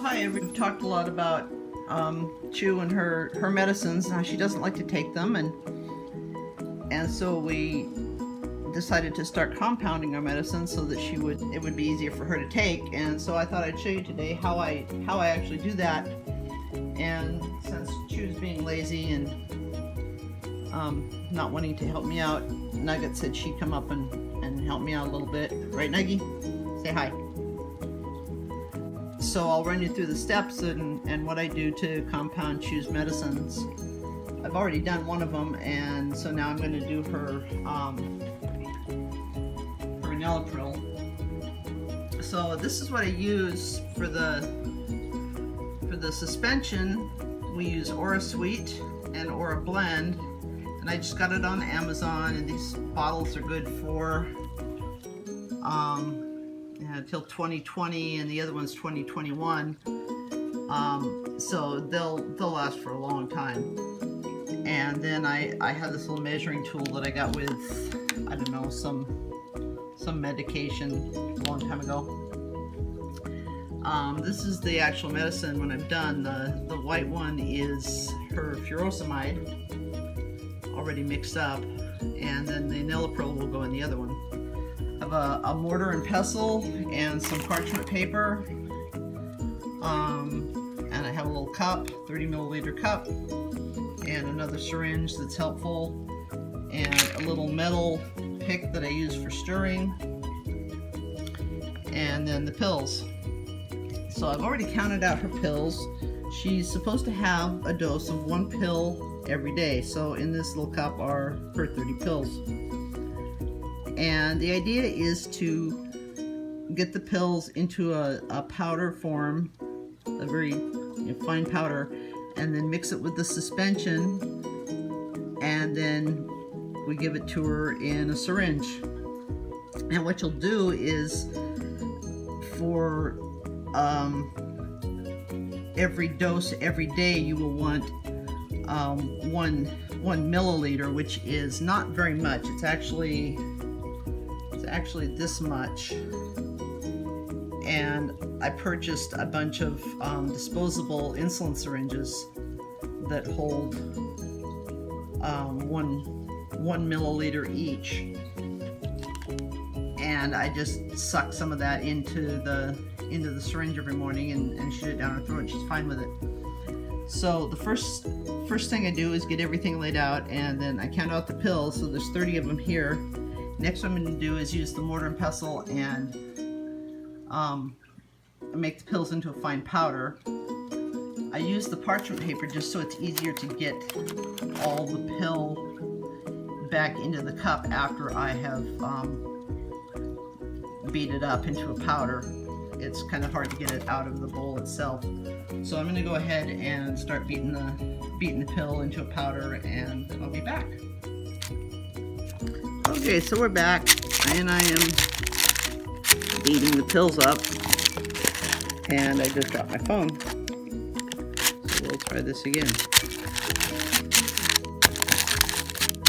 hi, we've talked a lot about Chu and her medicines and how she doesn't like to take them, and so we decided to start compounding our medicine so that it would be easier for her to take. And so I thought I'd show you today how I actually do that. And since Chu's being lazy and not wanting to help me out, Nugget said she'd come up and help me out a little bit. Right, Nuggy? Say hi. So I'll run you through the steps and what I do to compound Chu's medicines. I've already done one of them, and so now I'm going to do her enalapril. So this is what I use for the suspension. We use Aura Sweet and Aura Blend, and I just got it on Amazon, and these bottles are good for until 2020, and the other one's 2021. So they'll last for a long time. And then I have this little measuring tool that I got with, I don't know, some medication a long time ago. This is the actual medicine when I'm done. The white one is her furosemide, already mixed up, and then the enalapril will go in the other one. I have a mortar and pestle and some parchment paper, and I have a little cup, 30 milliliter cup, and another syringe that's helpful, and a little metal pick that I use for stirring, and then the pills. So I've already counted out her pills. She's supposed to have a dose of 1 pill every day. So in this little cup are her 30 pills. And the idea is to get the pills into a powder form, a very fine powder, and then mix it with the suspension, and then we give it to her in a syringe. And what you'll do is, for every dose every day, you will want one milliliter, which is not very much. It's actually this much. And I purchased a bunch of disposable insulin syringes that hold 1 milliliter each, and I just suck some of that into the syringe every morning and shoot it down her throat. She's fine with it. So the first thing I do is get everything laid out, and then I count out the pills. So there's 30 of them here. Next, what I'm going to do is use the mortar and pestle and make the pills into a fine powder. I use the parchment paper just so it's easier to get all the pill back into the cup after I have beat it up into a powder. It's kind of hard to get it out of the bowl itself. So I'm going to go ahead and start beating the pill into a powder, and then I'll be back. Okay, so we're back, and I am beating the pills up, and I just got my phone. So we'll try this again.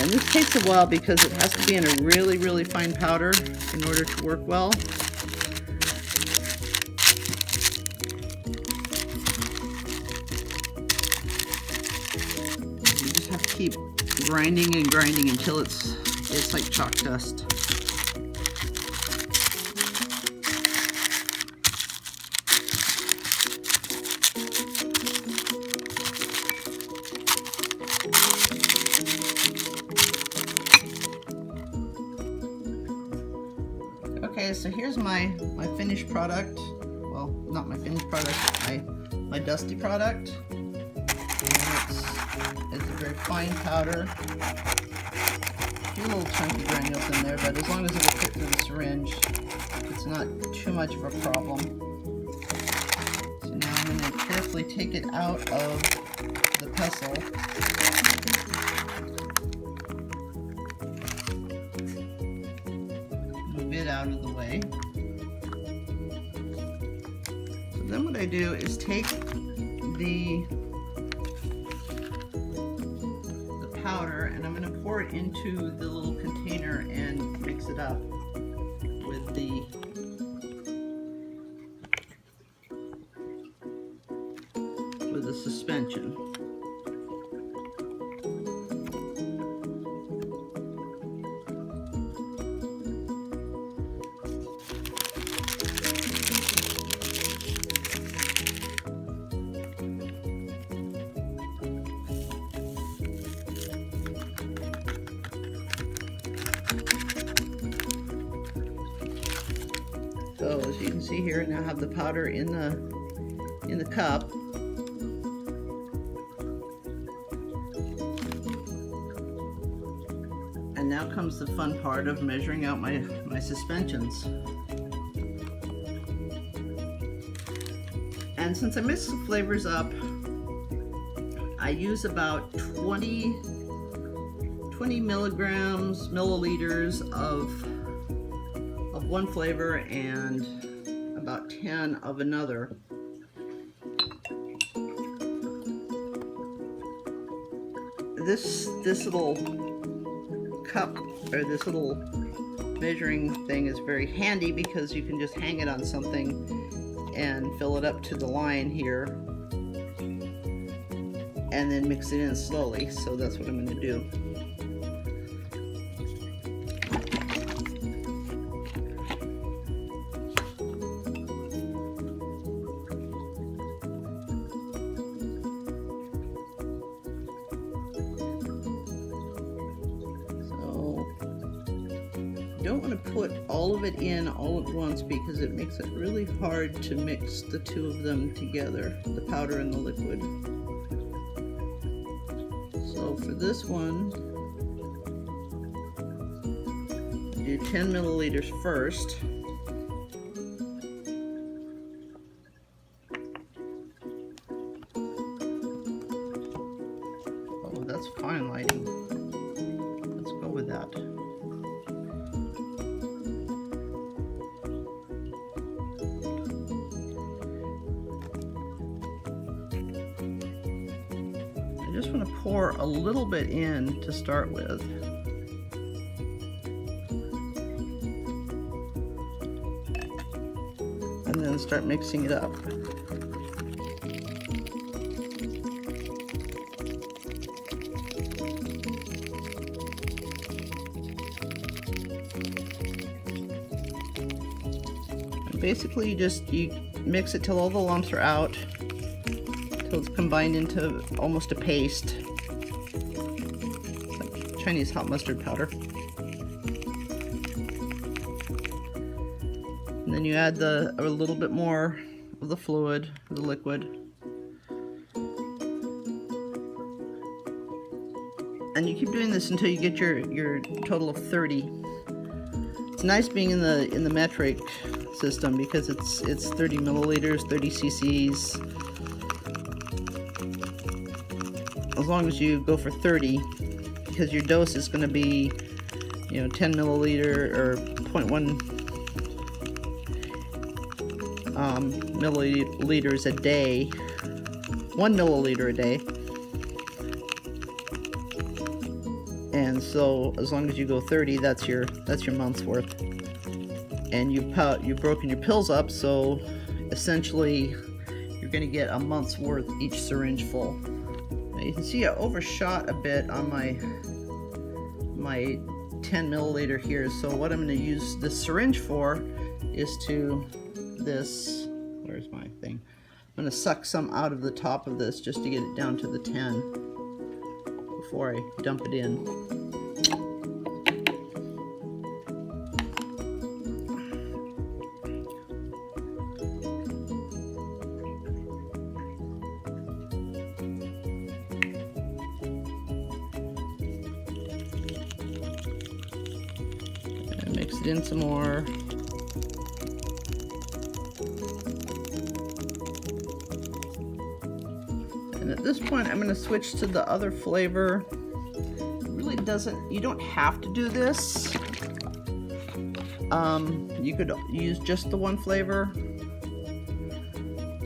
And this takes a while because it has to be in a really, really fine powder in order to work well. You just have to keep grinding and grinding until it's like chalk dust. Okay, so here's my finished product. Well, not my finished product, my dusty product. And it's a very fine powder. A few little chunky granules in there, but as long as it'll fit through the syringe, it's not too much of a problem. So now I'm going to carefully take it out of the pestle. Move it out of the way. So then what I do is take the powder, and I'm going to pour it into the little container and mix it up with the the suspension. So as you can see here, now I have the powder in the cup. And now comes the fun part of measuring out my suspensions. And since I mix the flavors up, I use about 20 milliliters of one flavor and about 10 of another. This little cup, or this little measuring thing, is very handy because you can just hang it on something and fill it up to the line here and then mix it in slowly. So that's what I'm going to do. You don't want to put all of it in all at once because it makes it really hard to mix the two of them together, the powder and the liquid. So for this one, do 10 milliliters first. Oh, that's fine lighting. Let's go with that. I just want to pour a little bit in to start with. And then start mixing it up. And basically you mix it till all the lumps are out, till it's combined into almost a paste. It's like Chinese hot mustard powder. And then you add a little bit more of the fluid, the liquid. And you keep doing this until you get your total of 30. It's nice being in the metric system because it's 30 milliliters, 30 cc's. As long as you go for 30, because your dose is going to be, 10 milliliter or 0.1 milliliters a day, 1 milliliter a day. And so as long as you go 30, that's your month's worth. And you've broken your pills up, so essentially you're going to get a month's worth each syringe full. Now you can see I overshot a bit on my 10 milliliter here. So what I'm going to use this syringe for is where's my thing? I'm going to suck some out of the top of this just to get it down to the 10 before I dump it in. And mix it in some more. And at this point, I'm going to switch to the other flavor. You don't have to do this. You could use just the one flavor.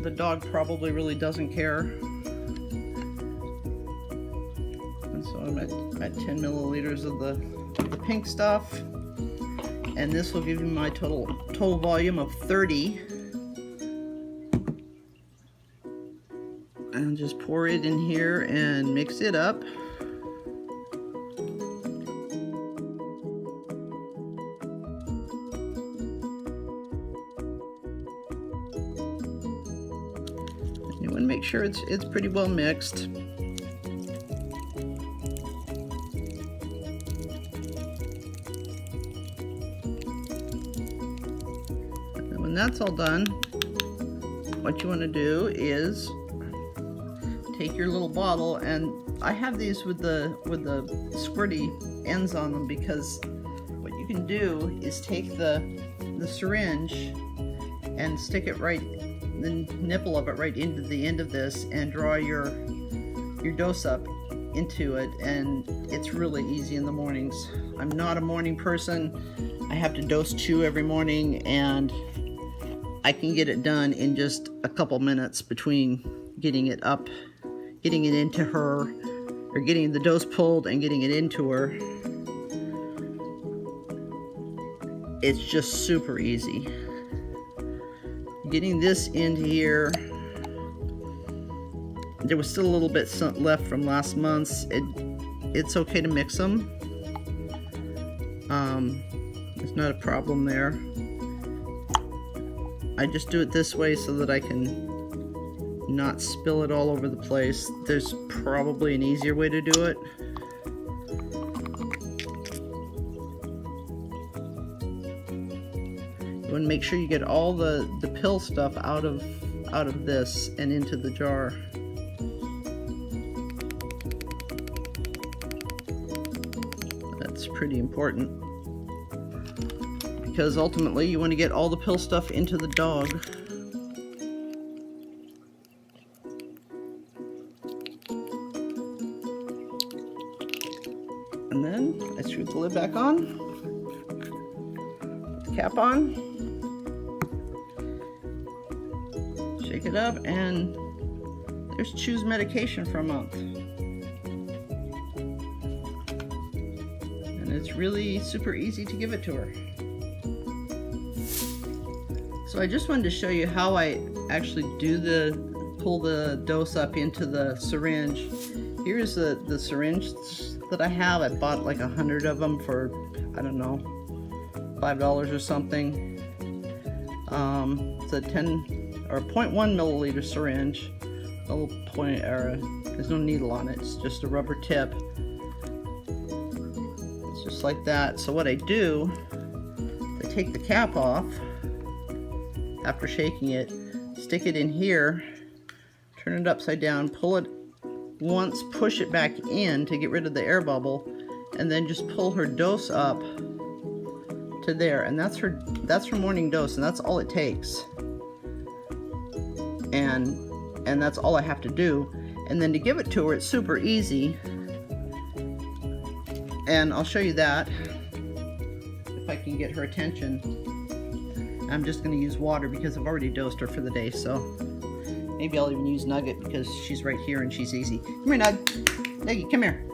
The dog probably really doesn't care. And so I'm at 10 milliliters of the pink stuff. And this will give you my total volume of 30. And just pour it in here and mix it up. You want to make sure it's pretty well mixed. And when that's all done, what you want to do is take your little bottle, and I have these with the squirty ends on them, because what you can do is take the syringe and stick it right, the nipple of it right into the end of this, and draw your dose up into it, and it's really easy in the mornings. I'm not a morning person. I have to dose chew every morning, and I can get it done in just a couple minutes between getting it up, getting it into her, or getting the dose pulled and getting it into her. It's just super easy. Getting this into here, there was still a little bit left from last month's. It's okay to mix them. There's not a problem there. I just do it this way so that I can not spill it all over the place. There's probably an easier way to do it. You want to make sure you get all the pill stuff out of this and into the jar. That's pretty important, because ultimately you want to get all the pill stuff into the dog. And then I screw the lid back on, put the cap on, shake it up, and there's Chew's medication for a month. And it's really super easy to give it to her. So I just wanted to show you how I actually pull the dose up into the syringe. Here's the syringe that I have. I bought like 100 of them for, I don't know, $5 or something. It's a 10 or 0.1 milliliter syringe. A little point, or there's no needle on it. It's just a rubber tip. It's just like that. So what I do, I take the cap off after shaking it, stick it in here, turn it upside down, pull it once, push it back in to get rid of the air bubble, and then just pull her dose up to there, and that's her morning dose, and that's all it takes. And that's all I have to do. And then to give it to her, it's super easy. And I'll show you that if I can get her attention. I'm just going to use water because I've already dosed her for the day, so maybe I'll even use Nugget because she's right here and she's easy. Come here, Nug. Nuggy, come here.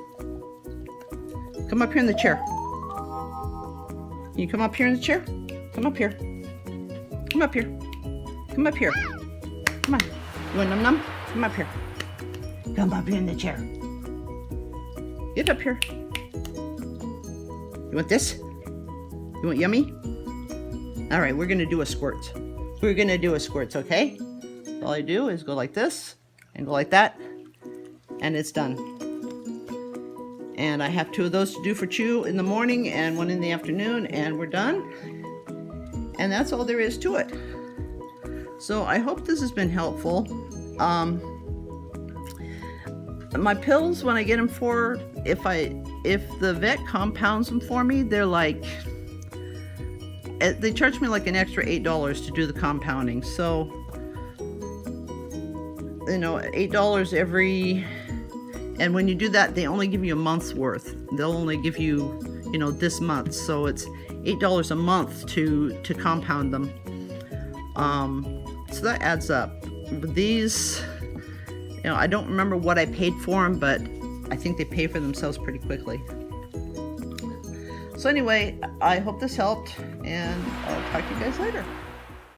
Come up here in the chair. Can you come up here in the chair? Come up here. Come up here. Come up here. Come on. You want num num? Come up here. Come up here in the chair. Get up here. You want this? You want yummy? All right, we're gonna do a squirt. We're gonna do a squirts, okay? All I do is go like this and go like that, and it's done. And I have 2 of those to do for Chew in the morning and 1 in the afternoon, and we're done. And that's all there is to it. So I hope this has been helpful. My pills, when I get them if the vet compounds them for me, they're like, they charge me like an extra $8 to do the compounding. So, you know, $8 every, and when you do that, they only give you a month's worth. They'll only give you, you know, this month. So it's $8 a month to compound them. So that adds up. But these, you know, I don't remember what I paid for them, but I think they pay for themselves pretty quickly. So anyway, I hope this helped, and I'll talk to you guys later.